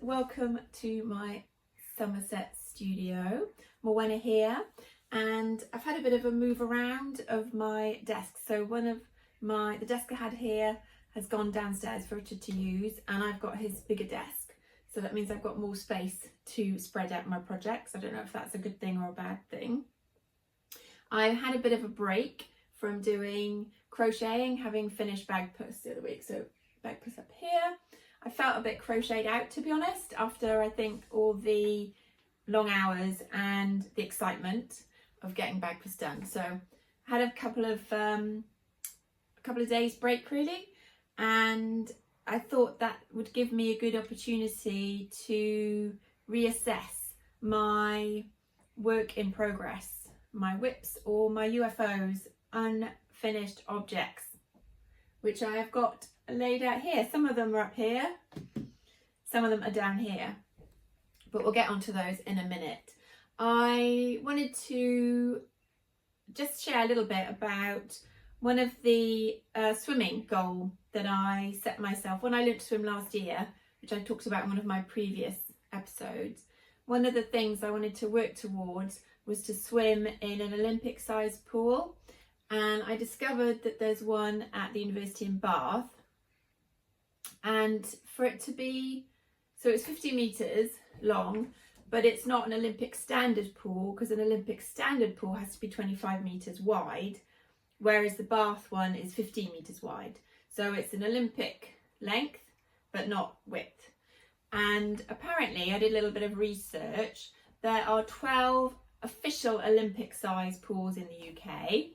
welcome to my Somerset studio. Morwenna here, and I've had a bit of a move around of my desk. So the desk I had here has gone downstairs for Richard to use, and I've got his bigger desk. So that means I've got more space to spread out my projects. I don't know if that's a good thing or a bad thing. I had a bit of a break from doing crocheting, having finished bag posts the other week. So bag posts up here. I felt a bit crocheted out, to be honest, after I think all the long hours and the excitement of getting bag posts done. So I had a couple of days break really, and I thought that would give me a good opportunity to reassess my work in progress, my whips or my UFOs, unfinished objects, which I have got laid out here. Some of them are up here, some of them are down here, but we'll get onto those in a minute. I wanted to just share a little bit about one of the swimming goal that I set myself when I learned to swim last year, which I talked about in one of my previous episodes. One of the things I wanted to work towards was to swim in an Olympic sized pool, and I discovered that there's one at the university in Bath. And for it to be, so it's 50 metres long, but it's not an Olympic standard pool, because an Olympic standard pool has to be 25 metres wide, whereas the Bath one is 15 metres wide. So it's an Olympic length, but not width. And apparently, I did a little bit of research. There are 12 official Olympic size pools in the UK.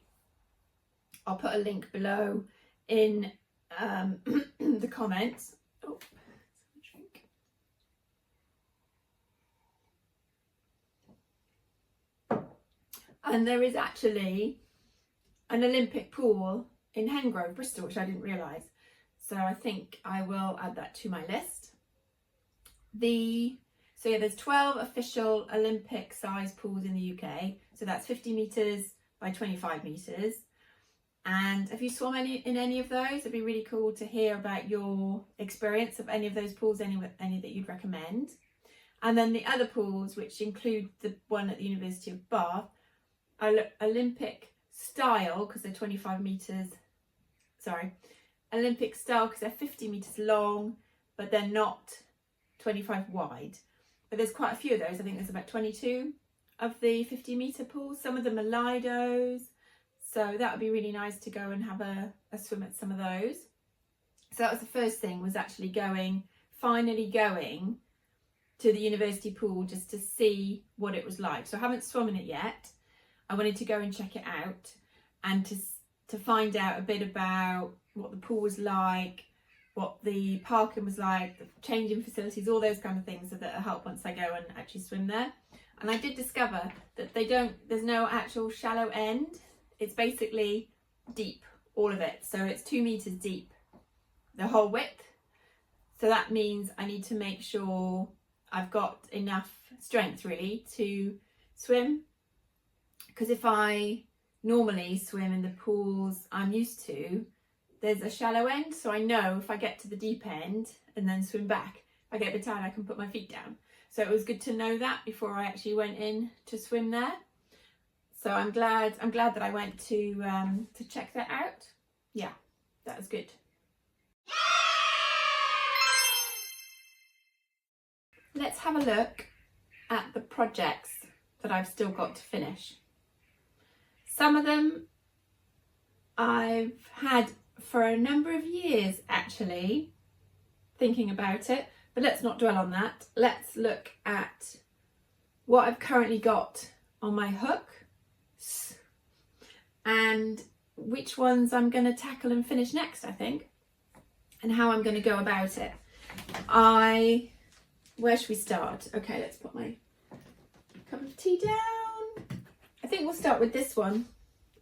I'll put a link below in the comments. Oh, drink. And there is actually an Olympic pool in Hengrove, Bristol, which I didn't realise. So I think I will add that to my list. So yeah, there's 12 official Olympic size pools in the UK. So that's 50 metres by 25 metres. And have you swum in any of those? It'd be really cool to hear about your experience of any of those pools, any that you'd recommend. And then the other pools, which include the one at the University of Bath, are Olympic style, because they're 25 metres, Olympic style because they're 50 metres long, but they're not 25 wide. But there's quite a few of those. I think there's about 22 of the 50 metre pools. Some of them are Lidos. So that would be really nice to go and have a swim at some of those. So that was the first thing, was actually finally going to the university pool just to see what it was like. So I haven't swum in it yet. I wanted to go and check it out and to find out a bit about what the pool was like, what the parking was like, the changing facilities, all those kind of things, so that'll help once I go and actually swim there. And I did discover that there's no actual shallow end. It's basically deep, all of it. So it's 2 metres deep, the whole width. So that means I need to make sure I've got enough strength really to swim. Because if I normally swim in the pools I'm used to, there's a shallow end. So I know if I get to the deep end and then swim back, if I get a bit tired, I can put my feet down. So it was good to know that before I actually went in to swim there. So I'm glad that I went to check that out. Yeah, that was good. Let's have a look at the projects that I've still got to finish. Some of them I've had for a number of years actually, thinking about it, but let's not dwell on that. Let's look at what I've currently got on my hook, and which ones I'm going to tackle and finish next, I think, and how I'm going to go about it. Where should we start? Okay, let's put my cup of tea down. I think we'll start with this one,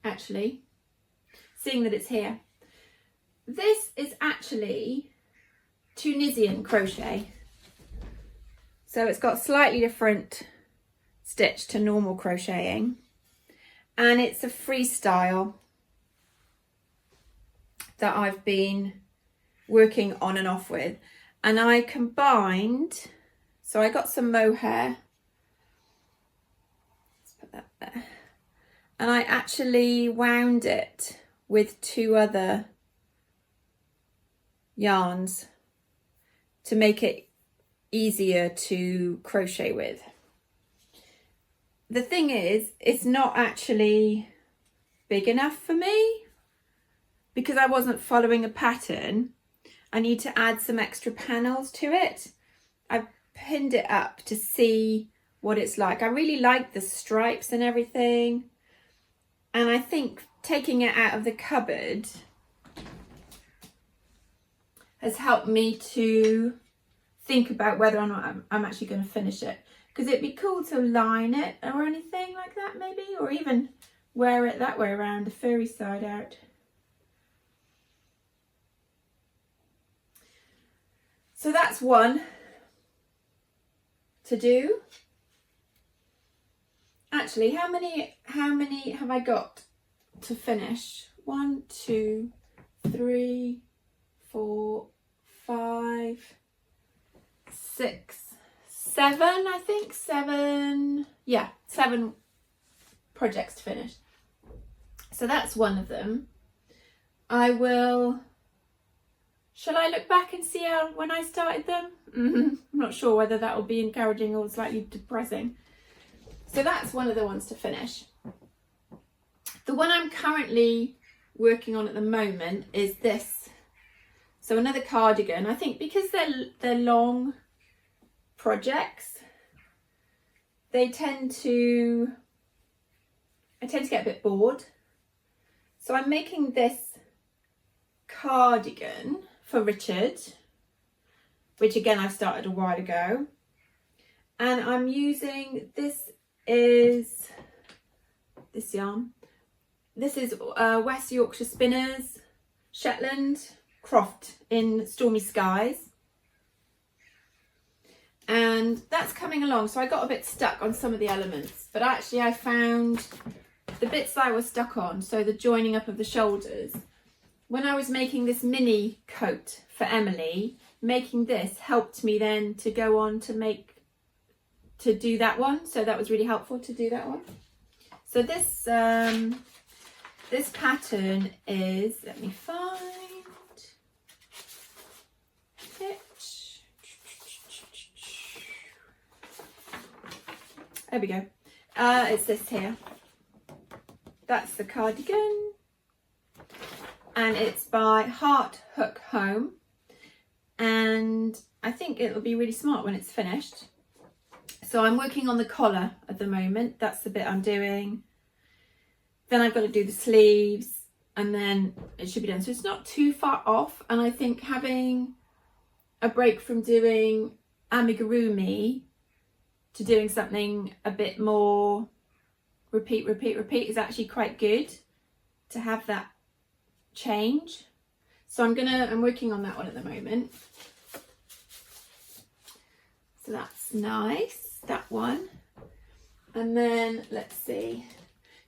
actually, seeing that it's here. This is actually Tunisian crochet. So it's got slightly different stitch to normal crocheting, and it's a freestyle that I've been working on and off with, and I combined So I got some mohair. Let's put that there. And I actually wound it with 2 other yarns to make it easier to crochet with. The thing is, it's not actually big enough for me because I wasn't following a pattern. I need to add some extra panels to it. I've pinned it up to see what it's like. I really like the stripes and everything. And I think taking it out of the cupboard has helped me to think about whether or not I'm actually going to finish it. Because it'd be cool to line it or anything like that maybe. Or even wear it that way around, the furry side out. So that's one to do. Actually, how many have I got to finish? 1, 2, 3, 4, 5, 6, 7, I think. 7, yeah, 7 projects to finish. So that's one of them. Shall I look back and see when I started them? I'm not sure whether that will be encouraging or slightly depressing. So that's one of the ones to finish. The one I'm currently working on at the moment is this. So another cardigan. I think because they're long projects, I tend to get a bit bored. So I'm making this cardigan for Richard, which again I started a while ago. And I'm using this yarn. This is West Yorkshire Spinners Shetland Croft in Stormy Skies. And that's coming along. So I got a bit stuck on some of the elements, but actually I found the bits that I was stuck on, so the joining up of the shoulders. When I was making this mini coat for Emily, making this helped me then to go on to do that one. So that was really helpful to do that one. So this pattern is, let me find it. There we go. It's this here. That's the cardigan. And it's by Heart Hook Home. And I think it'll be really smart when it's finished. So I'm working on the collar at the moment. That's the bit I'm doing. Then I've got to do the sleeves and then it should be done. So it's not too far off. And I think having a break from doing amigurumi to doing something a bit more repeat is actually quite good to have that change. So I'm working on that one at the moment. So that's nice, that one. And then let's see.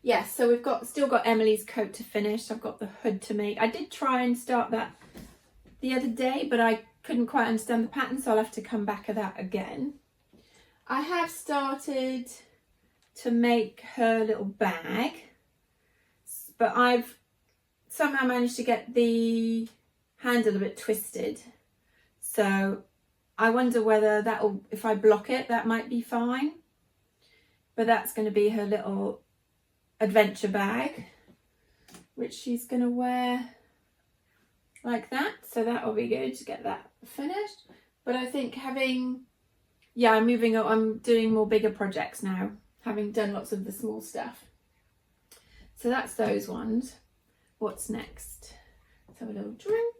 Yeah, so we've still got Emily's coat to finish. I've got the hood to make. I did try and start that the other day, but I couldn't quite understand the pattern, so I'll have to come back at that again. I have started to make her little bag, but I've somehow managed to get the handle a bit twisted. So I wonder whether if I block it, that might be fine. But that's going to be her little adventure bag, which she's going to wear like that. So that will be good to get that finished. But I think I'm moving on. I'm doing more bigger projects now, having done lots of the small stuff. So that's those ones. What's next? Let's have a little drink.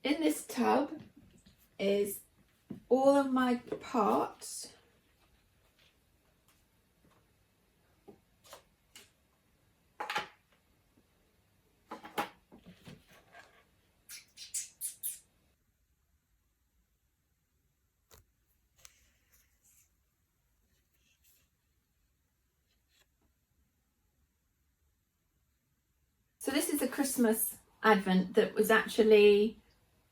In this tub is all of my parts. Christmas advent that was actually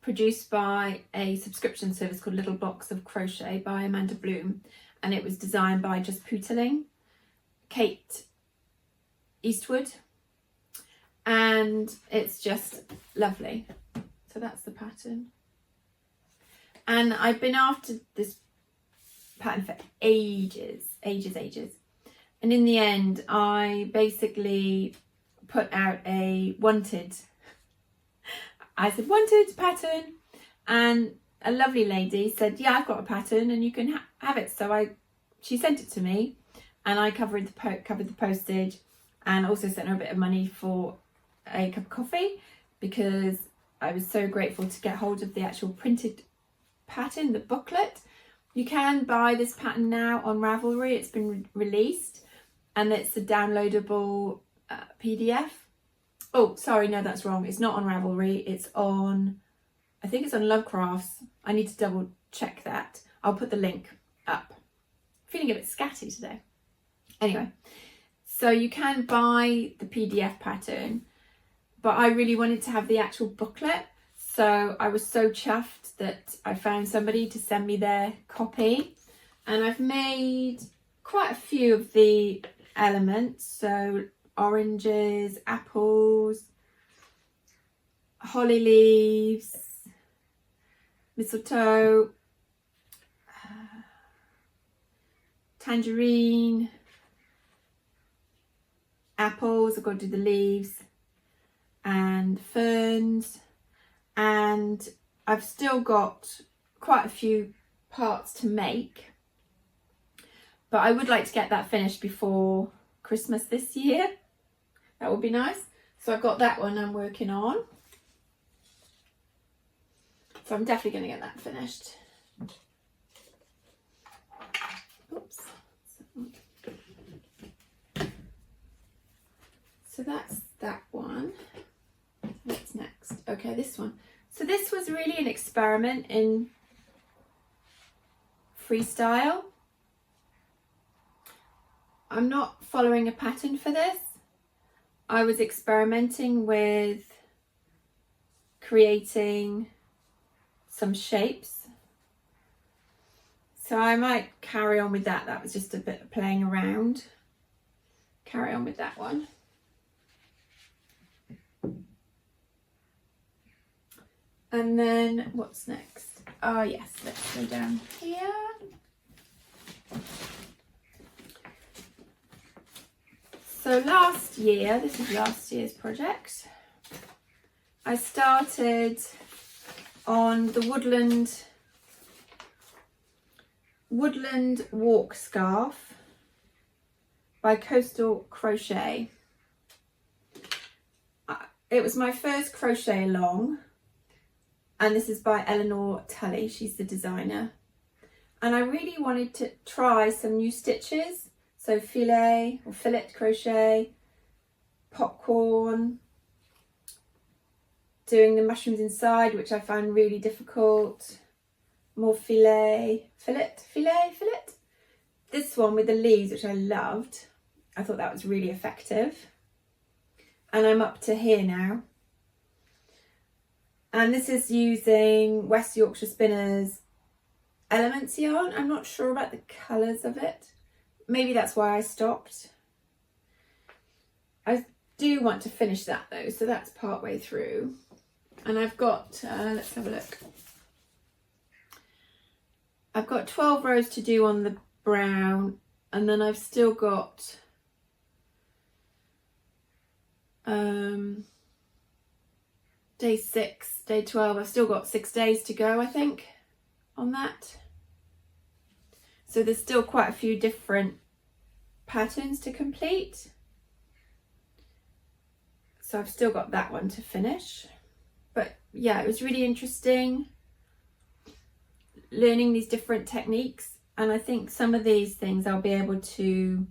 produced by a subscription service called Little Blocks of Crochet by Amanda Bloom, and it was designed by Just Pootling, Kate Eastwood, and it's just lovely. So that's the pattern, and I've been after this pattern for ages, and in the end I basically put out a wanted pattern, and a lovely lady said, yeah, I've got a pattern and you can have it. So she sent it to me, and I covered the postage, and also sent her a bit of money for a cup of coffee, because I was so grateful to get hold of the actual printed pattern, the booklet. You can buy this pattern now on Ravelry. It's been released, and it's a downloadable PDF. Oh, sorry, no, that's wrong. It's not on Ravelry. It's on, I think it's on Lovecrafts. I need to double check that. I'll put the link up. Feeling a bit scatty today. Anyway, so you can buy the PDF pattern, but I really wanted to have the actual booklet. So I was so chuffed that I found somebody to send me their copy, and I've made quite a few of the elements. So oranges, apples, holly leaves, mistletoe, tangerine, apples, I've got to do the leaves, and ferns, and I've still got quite a few parts to make, but I would like to get that finished before Christmas this year. That would be nice. So I've got that one I'm working on. So I'm definitely going to get that finished. Oops. So that's that one. What's next? Okay, this one. So this was really an experiment in freestyle. I'm not following a pattern for this. I was experimenting with creating some shapes. So I might carry on with that. That was just a bit of playing around. Carry on with that one. And then what's next? Oh yes, let's go down here. So last year, this is last year's project, I started on the woodland walk scarf by Coastal Crochet. It was my first crochet along, and this is by Eleanor Tully. She's the designer, and I really wanted to try some new stitches. So fillet crochet, popcorn, doing the mushrooms inside, which I found really difficult, more fillet. This one with the leaves, which I loved. I thought that was really effective. And I'm up to here now. And this is using West Yorkshire Spinners Elements yarn. I'm not sure about the colours of it. Maybe that's why I stopped. I do want to finish that though, so that's part way through. And I've got, let's have a look. I've got 12 rows to do on the brown, and then I've still got day 6, day 12, I've still got 6 days to go, I think, on that. So there's still quite a few different patterns to complete. So I've still got that one to finish. But yeah, it was really interesting learning these different techniques. And I think some of these things I'll be able to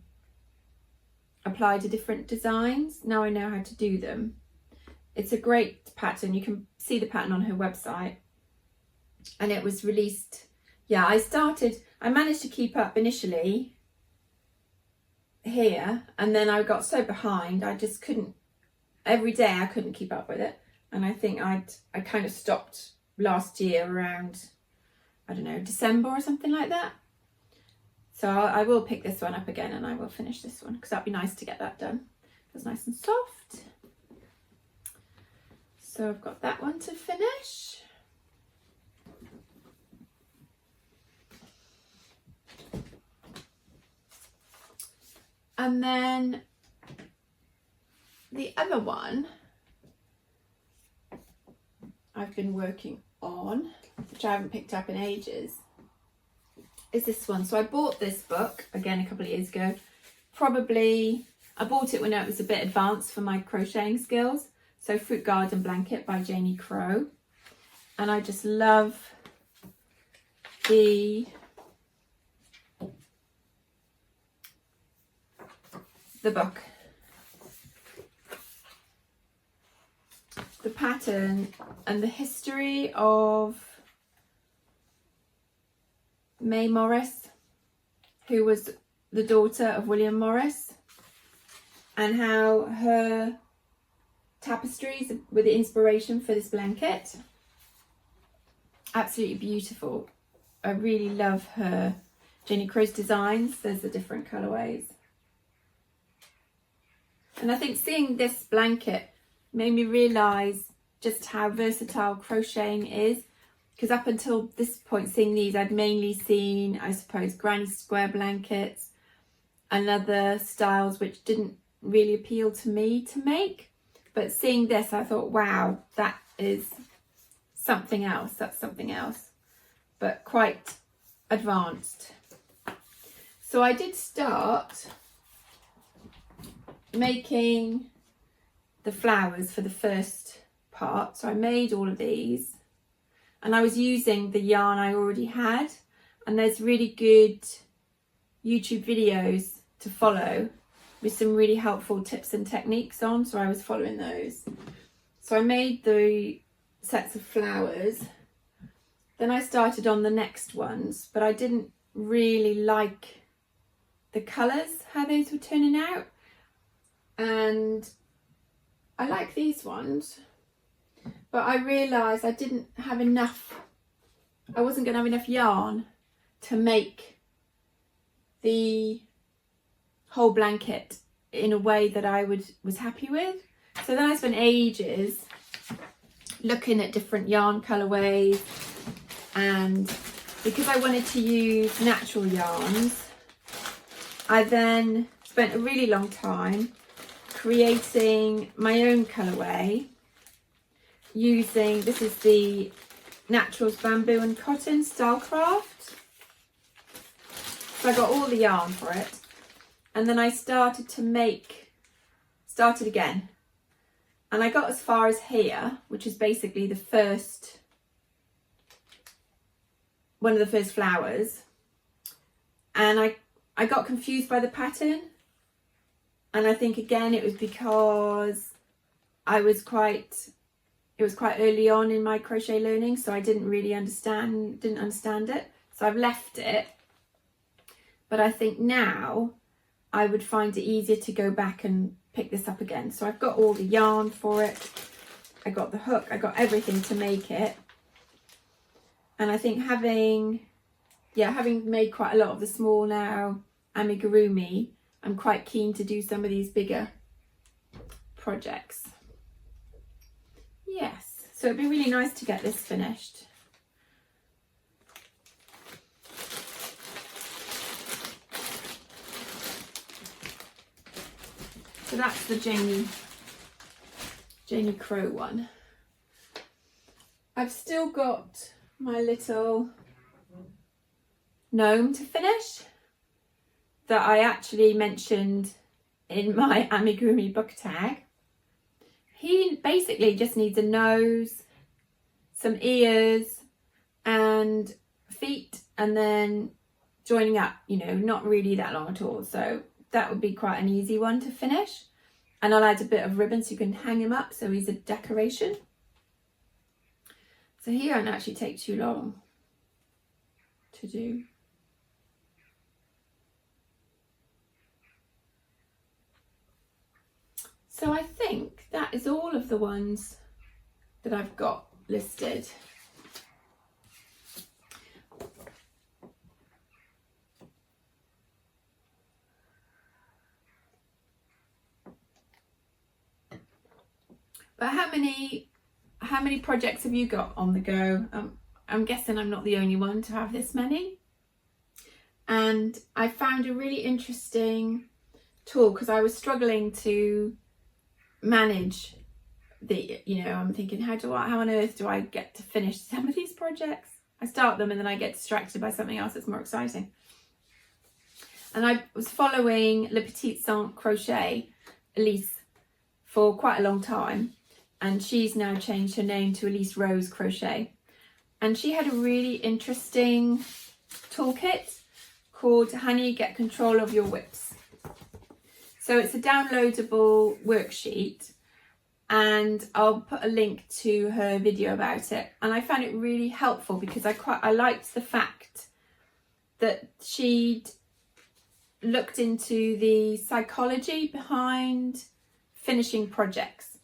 apply to different designs. Now I know how to do them. It's a great pattern. You can see the pattern on her website. And it was released, yeah, I managed to keep up initially here, and then I got so behind I just couldn't every day I couldn't keep up with it, and I think I kind of stopped last year around, I don't know, December or something like that. So I will pick this one up again, and I will finish this one because that'd be nice to get that done. It's nice and soft. So I've got that one to finish. And then the other one I've been working on, which I haven't picked up in ages, is this one. So I bought this book again a couple of years ago. Probably I bought it when it was a bit advanced for my crocheting skills. So Fruit Garden Blanket by Janie Crow. And I just love the book. The pattern and the history of May Morris, who was the daughter of William Morris, and how her tapestries were the inspiration for this blanket. Absolutely beautiful. I really love her Janie Crow's designs. There's the different colourways. And I think seeing this blanket made me realise just how versatile crocheting is, because up until this point, seeing these, I'd mainly seen, I suppose, granny square blankets and other styles which didn't really appeal to me to make. But seeing this, I thought, wow, that is something else. That's something else, but quite advanced. So I did start making the flowers for the first part. So I made all of these, and I was using the yarn I already had, and there's really good YouTube videos to follow with some really helpful tips and techniques on, so I was following those. So I made the sets of flowers, then I started on the next ones, but I didn't really like the colours, how those were turning out. And I like these ones, but I realised I didn't have enough, I wasn't going to have enough yarn to make the whole blanket in a way that I was happy with. So then I spent ages looking at different yarn colourways, and because I wanted to use natural yarns, I then spent a really long time creating my own colourway using, this is the Naturals Bamboo and Cotton Stylecraft. So I got all the yarn for it, and then I started again, and I got as far as here, which is basically the first, one of the first flowers, and I got confused by the pattern. And I think again it was because it was quite early on in my crochet learning, so I didn't understand it. So I've left it. But I think now I would find it easier to go back and pick this up again. So I've got all the yarn for it. I got the hook, I got everything to make it. And I think having made quite a lot of the small now amigurumi, I'm quite keen to do some of these bigger projects. Yes, so it'd be really nice to get this finished. So that's the Janie Crow one. I've still got my little gnome to finish that I actually mentioned in my amigurumi book tag. He basically just needs a nose, some ears and feet, and then joining up, you know, not really that long at all. So that would be quite an easy one to finish. And I'll add a bit of ribbon so you can hang him up, so he's a decoration. So he won't actually take too long to do. So I think that that is all of the ones that I've got listed. But how many projects have you got on the go? I'm guessing I'm not the only one to have this many. And I found a really interesting tool because I was struggling to manage I'm thinking, how on earth do I get to finish some of these projects? I start them and then I get distracted by something else that's more exciting. And I was following Le Petit Sans Crochet, Elise, for quite a long time. And she's now changed her name to Elise Rose Crochet. And she had a really interesting toolkit called Honey, Get Control of Your Whips. So it's a downloadable worksheet, and I'll put a link to her video about it. And I found it really helpful because I liked the fact that she'd looked into the psychology behind finishing projects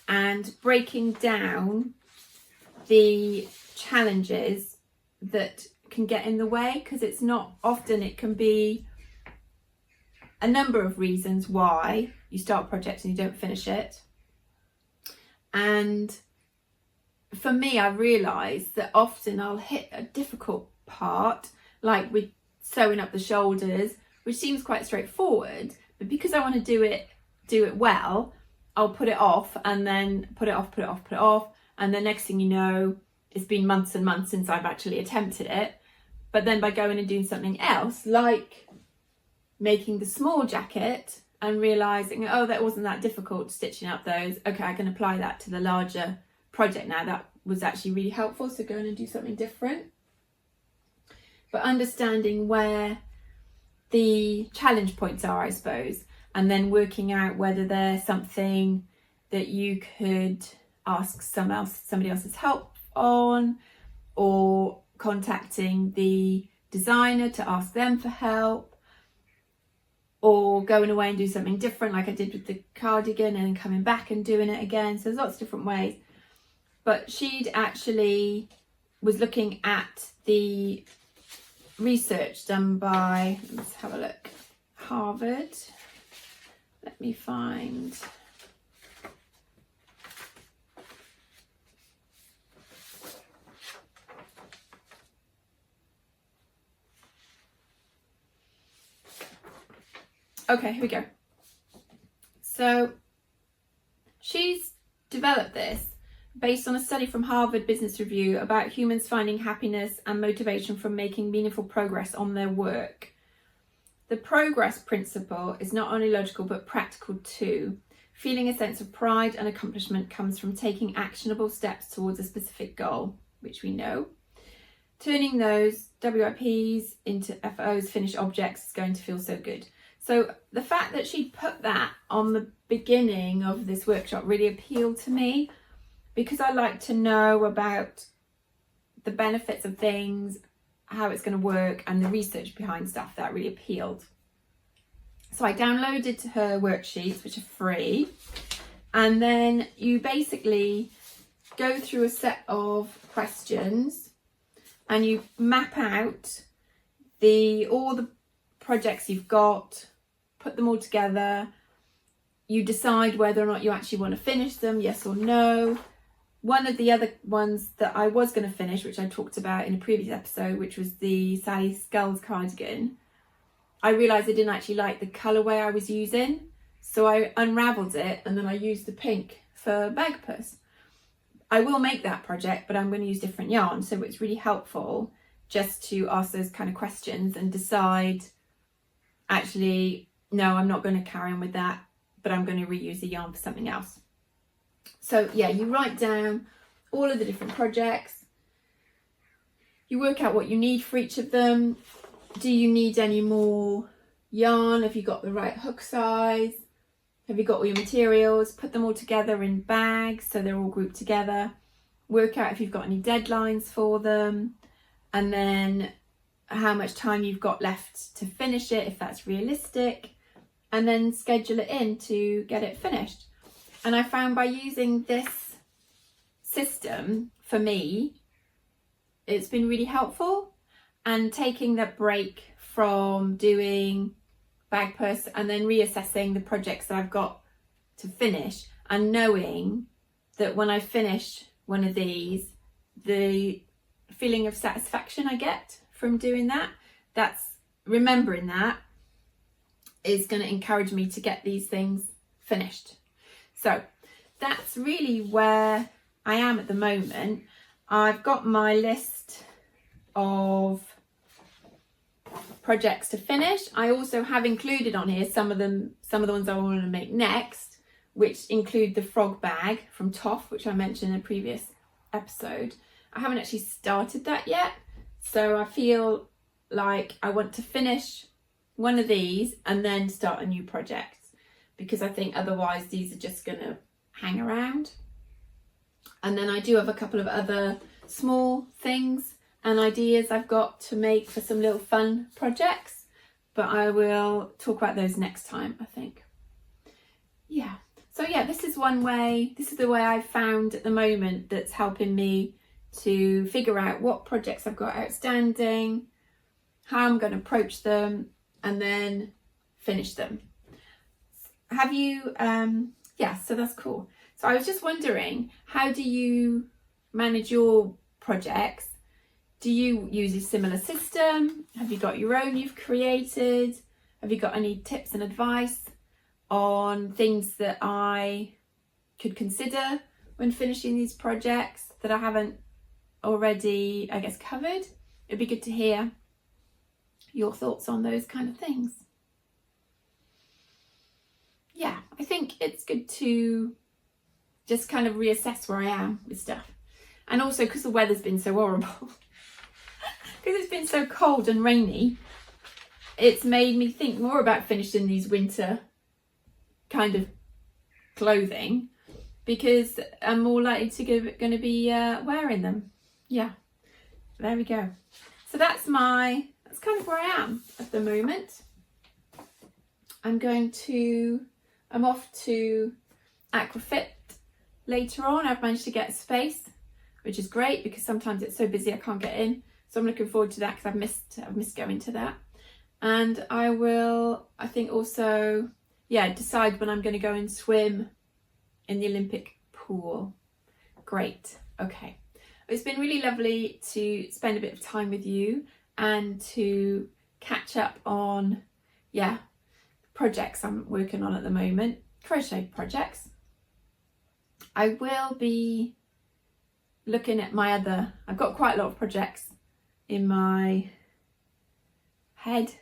and breaking down the challenges that can get in the way, because it's not often, it can be a number of reasons why you start a project and you don't finish it. And for me, I realised that often I'll hit a difficult part, like with sewing up the shoulders, which seems quite straightforward, but because I want to do it well, I'll put it off and then put it off. And the next thing you know, it's been months and months since I've actually attempted it. But then by going and doing something else, like making the small jacket and realising, oh, that wasn't that difficult, stitching up those. Okay, I can apply that to the larger project now. That was actually really helpful. So go in and do something different. But understanding where the challenge points are, I suppose, and then working out whether there's something that you could ask somebody else's help on, or contacting the designer to ask them for help, or going away and do something different like I did with the cardigan and then coming back and doing it again. So there's lots of different ways. But she'd actually was looking at the research done by, let's have a look, Harvard. Let me find. Okay, here we go. So she's developed this based on a study from Harvard Business Review about humans finding happiness and motivation from making meaningful progress on their work. The progress principle is not only logical but practical too. Feeling a sense of pride and accomplishment comes from taking actionable steps towards a specific goal, which we know. Turning those WIPs into FOs, finished objects, is going to feel so good. So the fact that she put that on the beginning of this workshop really appealed to me, because I like to know about the benefits of things, how it's going to work, and the research behind stuff. That really appealed. So I downloaded her worksheets, which are free, and then you basically go through a set of questions and you map out all the projects you've got, put them all together. You decide whether or not you actually want to finish them, yes or no. One of the other ones that I was going to finish, which I talked about in a previous episode, which was the Sally Skulls cardigan, I realised I didn't actually like the colourway I was using, so I unravelled it and then I used the pink for bag purse. I will make that project, but I'm going to use different yarn, so it's really helpful just to ask those kind of questions and decide, actually, no, I'm not going to carry on with that, but I'm going to reuse the yarn for something else. So yeah, you write down all of the different projects, you work out what you need for each of them. Do you need any more yarn? Have you got the right hook size? Have you got all your materials? Put them all together in bags so they're all grouped together. Work out if you've got any deadlines for them, and then how much time you've got left to finish it, if that's realistic, and then schedule it in to get it finished. And I found by using this system, for me, it's been really helpful. And taking that break from doing bag purse and then reassessing the projects that I've got to finish, and knowing that when I finish one of these, the feeling of satisfaction I get from doing that, that's remembering that is going to encourage me to get these things finished. So that's really where I am at the moment. I've got my list of projects to finish. I also have included on here some of the ones I want to make next, which include the frog bag from Toff, which I mentioned in a previous episode. I haven't actually started that yet, so I feel like I want to finish one of these and then start a new project, because I think otherwise these are just going to hang around. And then I do have a couple of other small things and ideas I've got to make for some little fun projects, but I will talk about those next time, I think. Yeah, so yeah, this is one way, this is the way I've found at the moment that's helping me to figure out what projects I've got outstanding, how I'm going to approach them, and then finish them. Have you, yeah, so that's cool. So I was just wondering, how do you manage your projects? Do you use a similar system? Have you got your own you've created? Have you got any tips and advice on things that I could consider when finishing these projects that I haven't already, I guess, covered? It'd be good to hear your thoughts on those kind of things. Yeah, I think it's good to just kind of reassess where I am with stuff. And also because the weather's been so horrible, because it's been so cold and rainy, it's made me think more about finishing these winter kind of clothing, because I'm more likely to going to be wearing them. Yeah, there we go. So that's kind of where I am at the moment. I'm off to Aquafit later on. I've managed to get space, which is great because sometimes it's so busy I can't get in. So I'm looking forward to that because I've missed going to that. And I will, I think also, yeah, decide when I'm going to go and swim in the Olympic pool. Great. Okay. It's been really lovely to spend a bit of time with you and to catch up on, yeah, projects I'm working on at the moment, crochet projects. I will be looking at I've got quite a lot of projects in my head,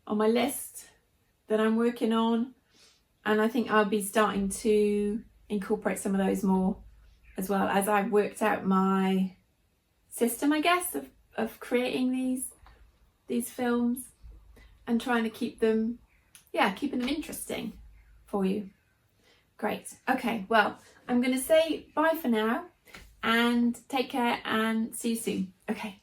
on my list that I'm working on, and I think I'll be starting to incorporate some of those more as well as I've worked out my system, I guess, of creating these films and trying to keep them, keeping them interesting for you. Great. Okay, well, I'm going to say bye for now and take care and see you soon. Okay.